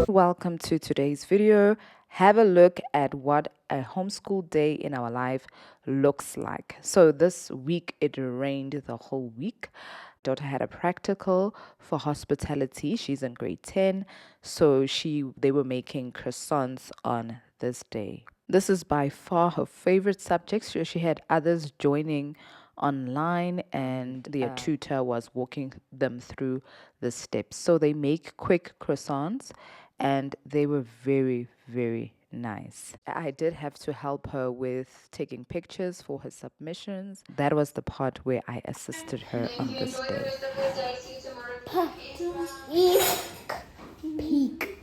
Welcome to today's video. Have a look at what a homeschool day in our life looks like. So this week it rained the whole week. Daughter had a practical for hospitality. She's in grade 10. So they were making croissants on this day. This is by far her favorite subject. So she had others joining online, and their tutor was walking them through the steps. So they make quick croissants, and they were very, very nice. I did have to help her with taking pictures for her submissions. That was the part where I assisted her on this day. Peak.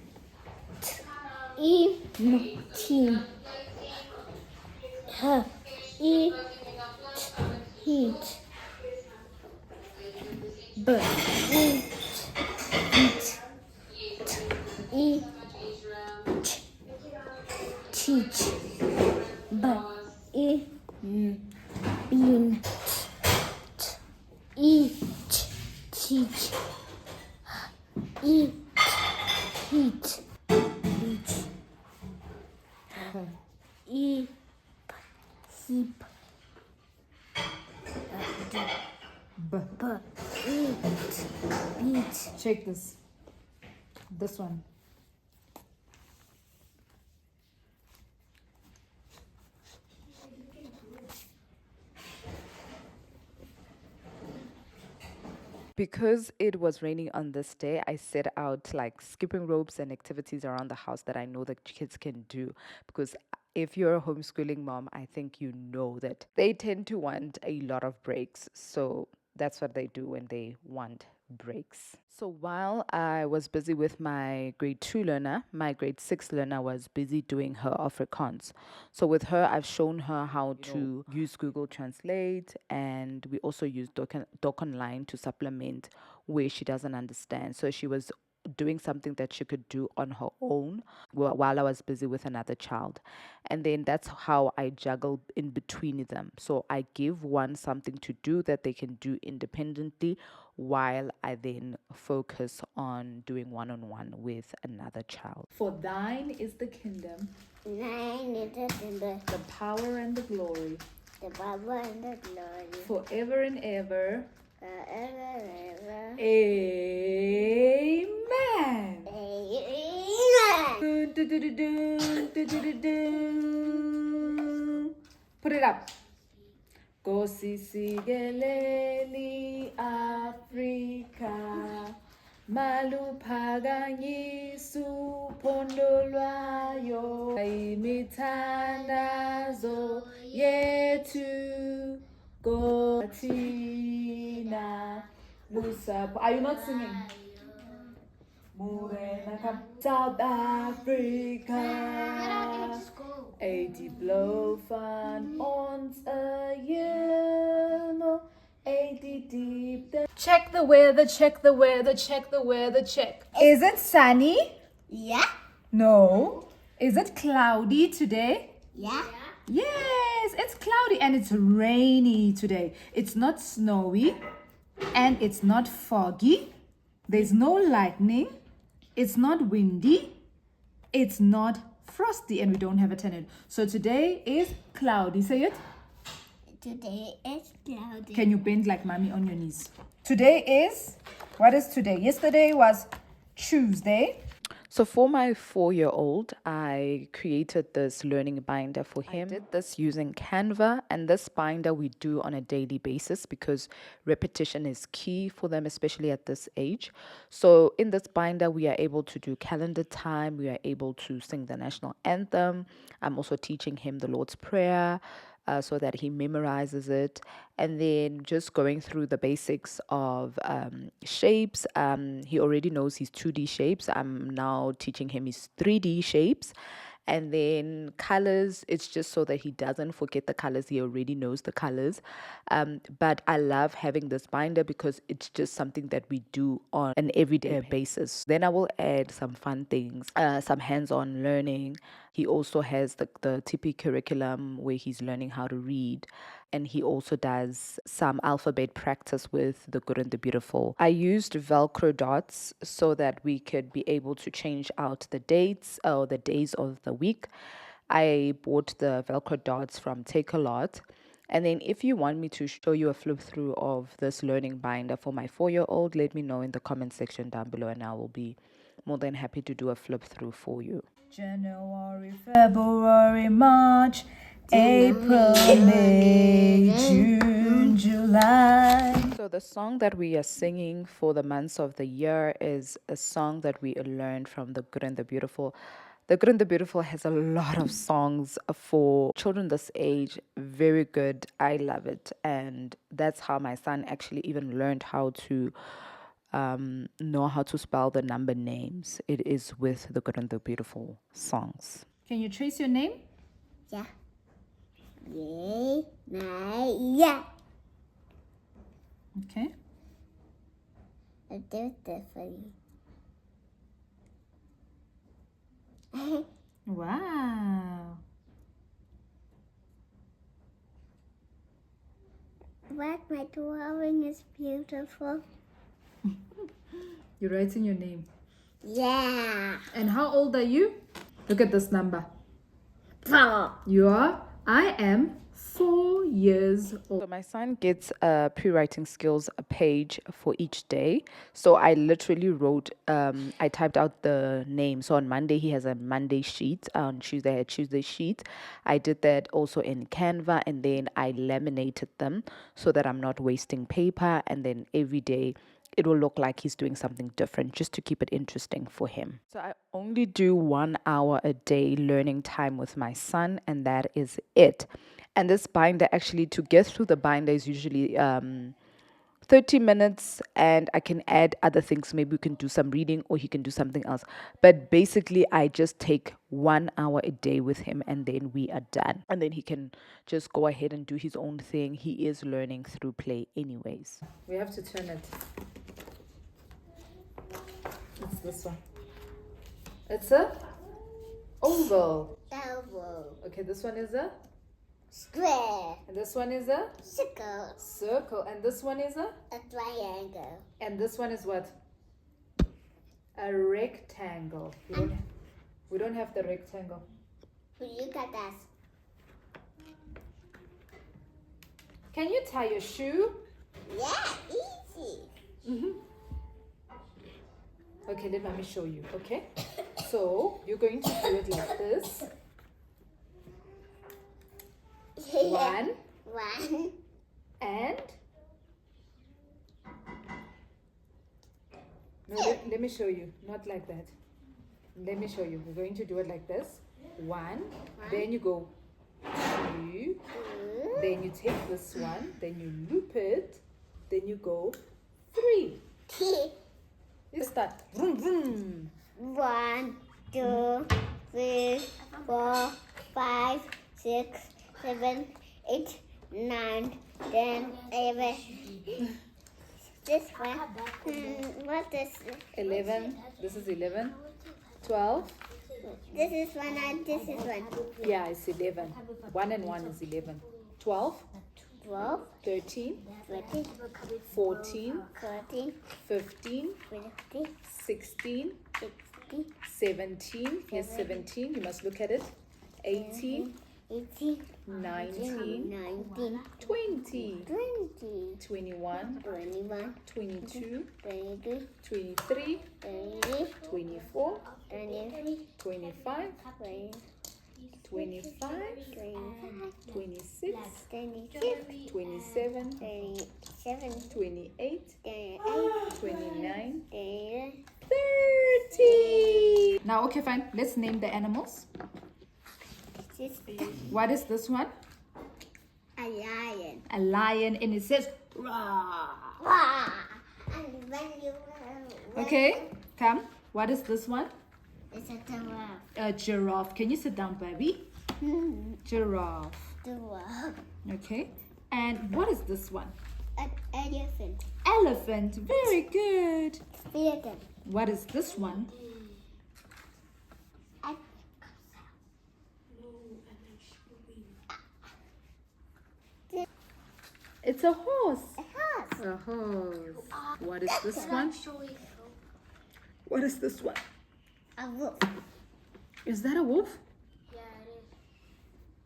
E T H E heat B eat eat teach B e bean eat teach eat heat heap heap eat beat. Check this one. Because it was raining on this day, I set out like skipping ropes and activities around the house that I know that kids can do. Because if you're a homeschooling mom, I think you know that they tend to want a lot of breaks. So that's what they do when they want breaks. So while I was busy with my grade 2 learner, my grade 6 learner was busy doing her Afrikaans. So with her, I've shown her how to use Google Translate, and we also use Doc Online to supplement where she doesn't understand. So she was doing something that she could do on her own while I was busy with another child. And then that's how I juggle in between them. So I give one something to do that they can do independently, while I then focus on doing one-on-one with another child. For thine is the kingdom, the power and the glory, forever and ever. Amen. Put it up. Kosisigeleli Afrika, maluphakanyisu phondo lwayo, imithandazo yethu kothina lusapho. Are you not singing? South Africa, 80 blow van ons year, 80 deep. Check the weather, check the weather, check the weather, check. Is it sunny? Yeah. No. Is it cloudy today? Yeah. Yes, it's cloudy and it's rainy today. It's not snowy and it's not foggy. There's no lightning. It's not windy. It's not frosty, and we don't have a tenant. So today is cloudy. Say it. Today is cloudy. Can you bend like mommy on your knees? Today is, what is today? Yesterday was Tuesday. So for my 4-year-old, I created this learning binder for him. I did this using Canva, and this binder we do on a daily basis because repetition is key for them, especially at this age. So in this binder, we are able to do calendar time. We are able to sing the national anthem. I'm also teaching him the Lord's Prayer, so that he memorizes it, and then just going through the basics of shapes. He already knows his 2D shapes. I'm now teaching him his 3D shapes. And then colors, it's just so that he doesn't forget the colors. He already knows the colors. But I love having this binder because it's just something that we do on an everyday basis. Then I will add some fun things, some hands-on learning. He also has the TP curriculum where he's learning how to read. and he also does some alphabet practice with the good and the beautiful. I used Velcro dots so that we could be able to change out the dates or the days of the week. I bought the Velcro dots from Take a Lot. And then if you want me to show you a flip through of this learning binder for my 4-year-old, let me know in the comment section down below and I will be more than happy to do a flip through for you. January, February, March, April, May, June, July. So the song that we are singing for the months of the year is a song that we learned from The Good and the Beautiful. The Good and the Beautiful has a lot of songs for children this age. Very good. I love it. And that's how my son actually even learned how to know how to spell the number names. It is with The Good and the Beautiful songs. Can you trace your name? Yeah. Yeah. Okay. I'll do this for you. Wow. What? My drawing is beautiful. You're writing your name. Yeah. And how old are you? Look at this number. 4. You are? I am 4 years old. So my son gets a pre-writing skills page for each day. So I literally wrote, I typed out the name. So on Monday, he has a Monday sheet. On Tuesday, a Tuesday sheet. I did that also in Canva, and then I laminated them so that I'm not wasting paper. And then every day, it will look like he's doing something different just to keep it interesting for him. So I only do 1 hour a day learning time with my son, and that is it. And this binder, actually, to get through the binder is usually 30 minutes, and I can add other things. Maybe we can do some reading or he can do something else. But basically, I just take 1 hour a day with him and then we are done. And then he can just go ahead and do his own thing. He is learning through play anyways. We have to turn it. It's this one. It's a oval. Oval. Okay, this one is a Square. and this one is a Circle. and this one is a Triangle. and this one is what? A rectangle. We don't have the rectangle. You got us. Can you tie your shoe? Yeah, easy. Okay, let me show you. Okay, so you're going to do it like this. 1 and no, let me show you. Not like that. Let me show you. We're going to do it like this. 1, then you go 2, then you take this one, then you loop it, then you go 3. You start. Vroom, vroom. 1, 2, 3, 4, 5, 6, 7, 8, 9, 10, 11. This one. What is 11. This is 11. 12. this? Is one and this is one. Yeah, it's 11. 1 and 1 is 11. 12. 12, 13. 13, 14. 14, 15. 15, 16. 16, 17. Here's 17. You must look at it. 18. 18, 19. 19, 20. 20, 21. 21, 22. 22, 23. 23, 24. 23, 25. 25. 25, 26. 26, 27. 27, 28. 28, 29. 29. 30. Now, okay, fine. Let's name the animals. This is What is this one? a lion. A lion, and it says "Rah." Wow. And when you Okay, come. What is this one? it's a giraffe. A giraffe. Can you sit down, baby? Giraffe. Giraffe. Okay. And what is this one? An elephant. Elephant. Very good. Elephant. What is this one? It's a horse. It has. A horse. What is this one? Actually, What is this one? a wolf. Is that a wolf? Yeah, it is.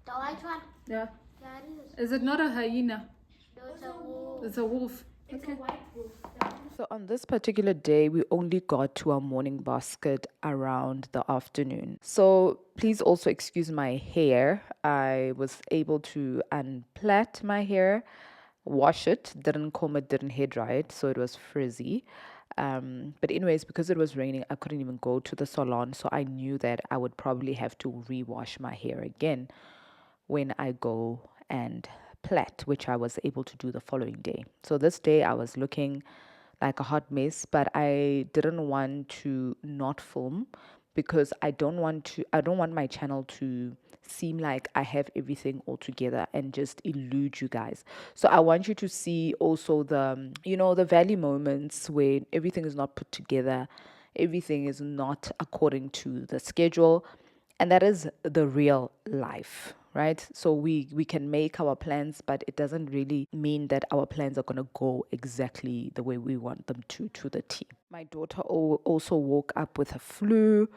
The white one? Yeah. Yeah, it is. Is it not a hyena? No, it's a wolf. It's a wolf. It's a white wolf. So on this particular day, we only got to our morning basket around the afternoon. So please also excuse my hair. I was able to unplait my hair, wash it, didn't comb it, didn't hair dry it, so it was frizzy. But anyways, because it was raining, I couldn't even go to the salon, so I knew that I would probably have to rewash my hair again when I go and plait, which I was able to do the following day. So this day I was looking like a hot mess, but I didn't want to not film because I don't want my channel to seem like I have everything all together and just elude you guys. So I want you to see also the the valley moments where everything is not put together, everything is not according to the schedule, and that is the real life, right? So we can make our plans, but it doesn't really mean that our plans are going to go exactly the way we want them to the T. My daughter also woke up with a flu.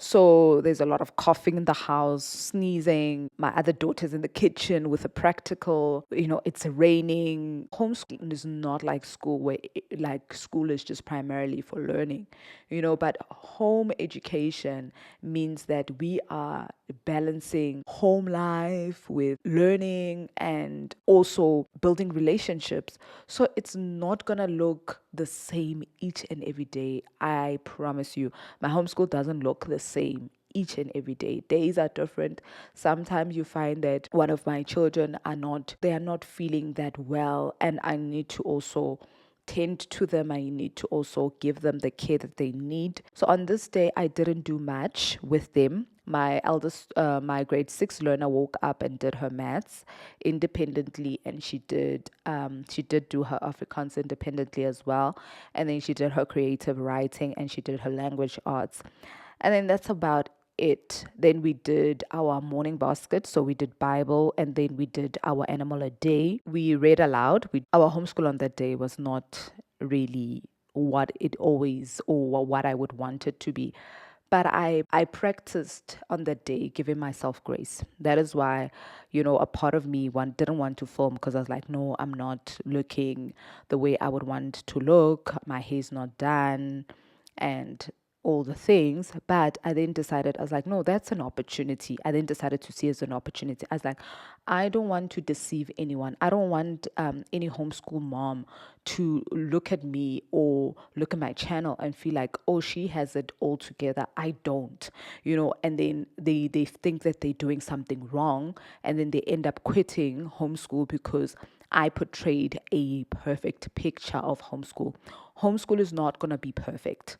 So there's a lot of coughing in the house, sneezing. My other daughter's in the kitchen with a practical. It's raining. Homeschooling is not like school where like school is just primarily for learning, but home education means that we are balancing home life with learning and also building relationships. So it's not going to look the same each and every day. I promise you, my homeschool doesn't look the same each and every day. Days are different. Sometimes you find that one of my children are not feeling that well, and I need to also tend to them. I need to also give them the care that they need. So on this day, I didn't do much with them. My eldest, my grade 6 learner, woke up and did her maths independently, and she did do her Afrikaans independently as well, and then she did her creative writing and she did her language arts, and then that's about it. Then we did our morning basket. So we did Bible, and then we did our animal a day. We read aloud. Our homeschool on that day was not really what it always or what I would want it to be. But I practiced on that day, giving myself grace. That is why, a part of me didn't want to film because I was like, no, I'm not looking the way I would want to look. My hair's not done. And all the things. But I then decided, I was like, no, that's an opportunity. I then decided to see it as an opportunity. I was like, I don't want to deceive anyone. I don't want any homeschool mom to look at me or look at my channel and feel like, oh, she has it all together. I don't, and then they think that they're doing something wrong, and then they end up quitting homeschool because I portrayed a perfect picture of homeschool. Homeschool is not going to be perfect.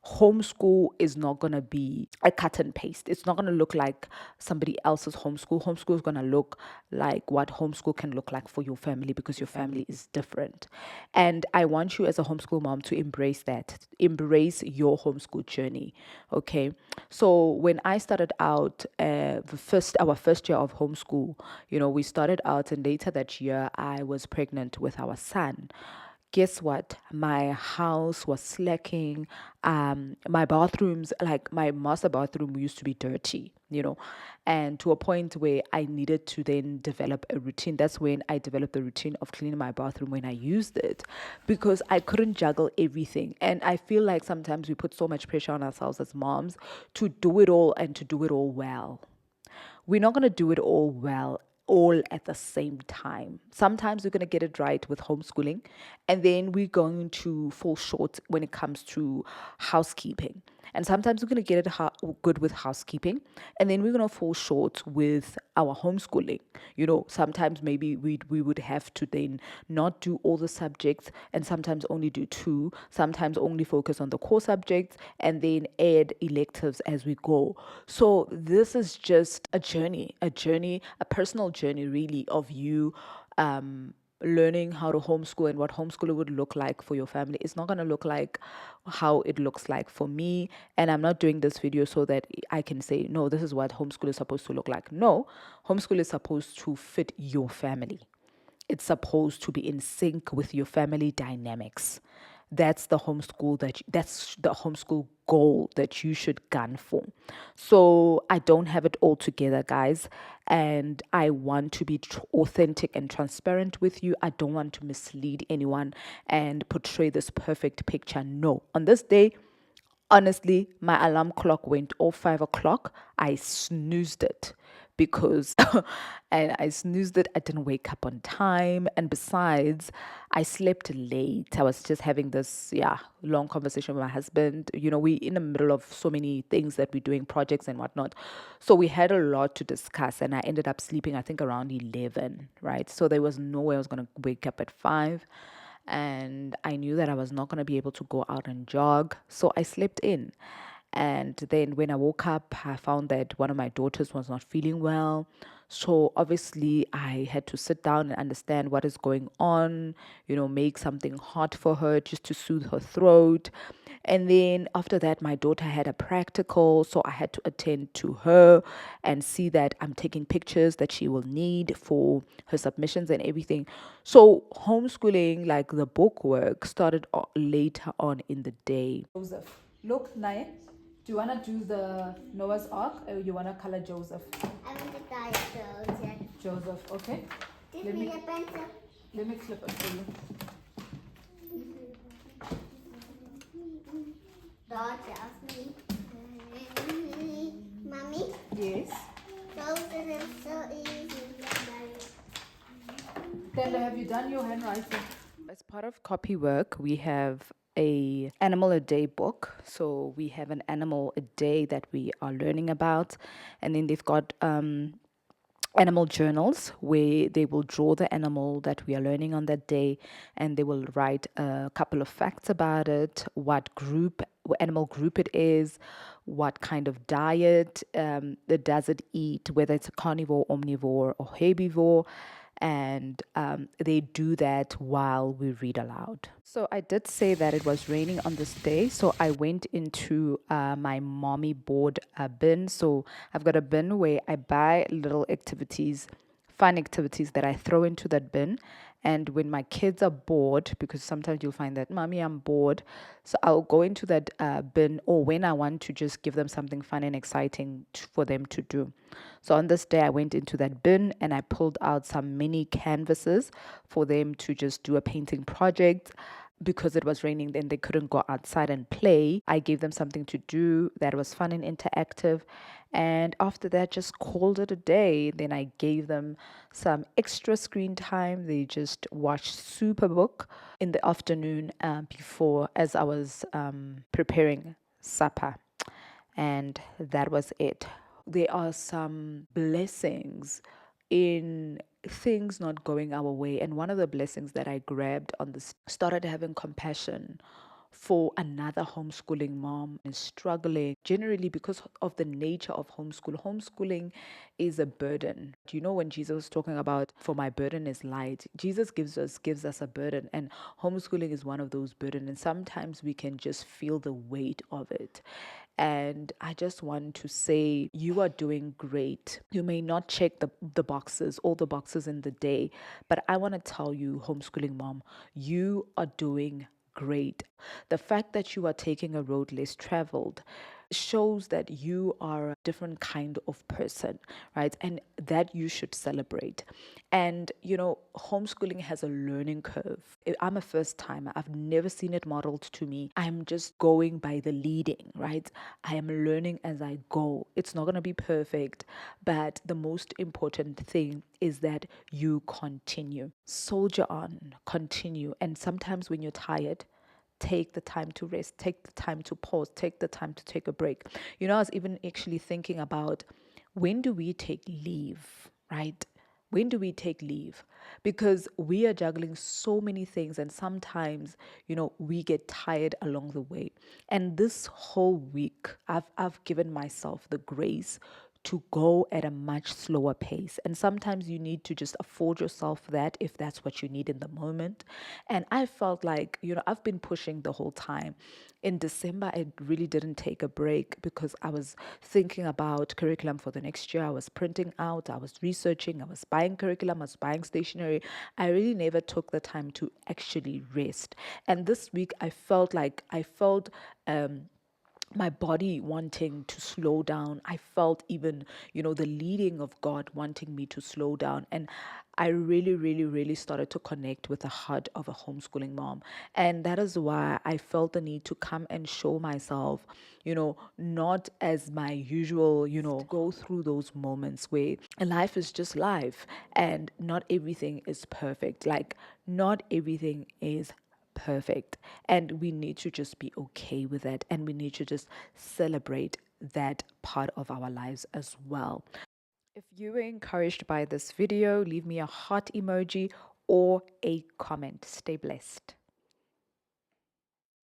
Homeschool is not going to be a cut and paste. It's not going to look like somebody else's homeschool. Homeschool is going to look like what homeschool can look like for your family, because your family is different. And I want you as a homeschool mom to embrace that. Embrace your homeschool journey. Okay. So when I started out, our first year of homeschool, we started out, and later that year I was pregnant with our son. Guess what? My house was slacking. My bathrooms, like my master bathroom, used to be dirty, and to a point where I needed to then develop a routine. That's when I developed the routine of cleaning my bathroom when I used it, because I couldn't juggle everything. And I feel like sometimes we put so much pressure on ourselves as moms to do it all and to do it all well. We're not going to do it all at the same time. Sometimes we're going to get it right with homeschooling, and then we're going to fall short when it comes to housekeeping. And sometimes we're going to get it good with housekeeping, and then we're going to fall short with our homeschooling. Sometimes maybe we would have to then not do all the subjects, and sometimes only do two, sometimes only focus on the core subjects, and then add electives as we go. So this is just a journey, a personal journey really, of you learning how to homeschool and what homeschool would look like for your family. It's not going to look like how it looks like for me. And I'm not doing this video so that I can say, no, this is what homeschool is supposed to look like. No, homeschool is supposed to fit your family. it's supposed to be in sync with your family dynamics. That's the homeschool goal that you should gun for. So I don't have it all together, guys, and I want to be authentic and transparent with you. I don't want to mislead anyone and portray this perfect picture. No, on this day, honestly, my alarm clock went off 5 o'clock. I snoozed it because and I snoozed it. I didn't wake up on time. And besides, I slept late. I was just having this, long conversation with my husband. We in the middle of so many things that we're doing, projects and whatnot. So we had a lot to discuss, and I ended up sleeping, I think, around 11, right? So there was no way I was going to wake up at 5, and I knew that I was not going to be able to go out and jog, so I slept in. And then when I woke up, I found that one of my daughters was not feeling well. So obviously, I had to sit down and understand what is going on, make something hot for her just to soothe her throat. And then after that, my daughter had a practical, so I had to attend to her and see that I'm taking pictures that she will need for her submissions and everything. So homeschooling, like the book work, started later on in the day. Joseph, look, Naya, do you want to do the Noah's Ark, or you want to color Joseph? I want to die Joseph. Joseph, okay. Give me a pencil. Let me clip it for you. Dog asked me. Mommy? Yes. Joseph is so easy. Taylor, have you done your handwriting? As part of copy work, we have a animal a day book. So we have an animal a day that we are learning about, and then they've got animal journals where they will draw the animal that we are learning on that day, and they will write a couple of facts about it, what animal group it is, what kind of diet it does it eat, whether it's a carnivore, omnivore, or herbivore. And they do that while we read aloud. So I did say that it was raining on this day, so I went into my mommy board bin. So I've got a bin where I buy little activities, fun activities that I throw into that bin. And when my kids are bored, because sometimes you'll find that, Mommy, I'm bored, so I'll go into that bin, or when I want to just give them something fun and exciting for them to do. So on this day, I went into that bin and I pulled out some mini canvases for them to just do a painting project. Because it was raining, then they couldn't go outside and play. I gave them something to do that was fun and interactive. And after that, just called it a day. Then I gave them some extra screen time. They just watched Superbook in the afternoon before, as I was preparing supper. And that was it. There are some blessings in things not going our way. And one of the blessings that I grabbed on this, started having compassion for another homeschooling mom is struggling generally because of the nature of homeschool. Homeschooling is a burden. Do you know when Jesus was talking about, for my burden is light? Jesus gives us a burden, and homeschooling is one of those burdens. And sometimes we can just feel the weight of it. And I just want to say, you are doing great. You may not check all the boxes in the day, but I want to tell you, homeschooling mom, you are doing great. The fact that you are taking a road less traveled shows that you are a different kind of person, right? And that you should celebrate. And, homeschooling has a learning curve. I'm a first timer. I've never seen it modeled to me. I'm just going by the leading, right? I am learning as I go. It's not going to be perfect, but the most important thing is that you continue. Soldier on, continue. And sometimes when you're tired, take the time to rest, take the time to pause, take the time to take a break. I was even actually thinking about, when do we take leave, right? When do we take leave? Because we are juggling so many things, and sometimes, we get tired along the way. And this whole week, I've given myself the grace to go at a much slower pace. And sometimes you need to just afford yourself that if that's what you need in the moment. And I felt like, I've been pushing the whole time. In December, I really didn't take a break because I was thinking about curriculum for the next year. I was printing out, I was researching, I was buying curriculum, I was buying stationery. I really never took the time to actually rest. And this week, I felt my body wanting to slow down. I felt even, the leading of God wanting me to slow down. And I really, really, really started to connect with the heart of a homeschooling mom. And that is why I felt the need to come and show myself, not as my usual, go through those moments where life is just life and not everything is perfect. Like, not everything is perfect, and we need to just be okay with it, and we need to just celebrate that part of our lives as well. If you were encouraged by this video, leave me a heart emoji or a comment. Stay blessed.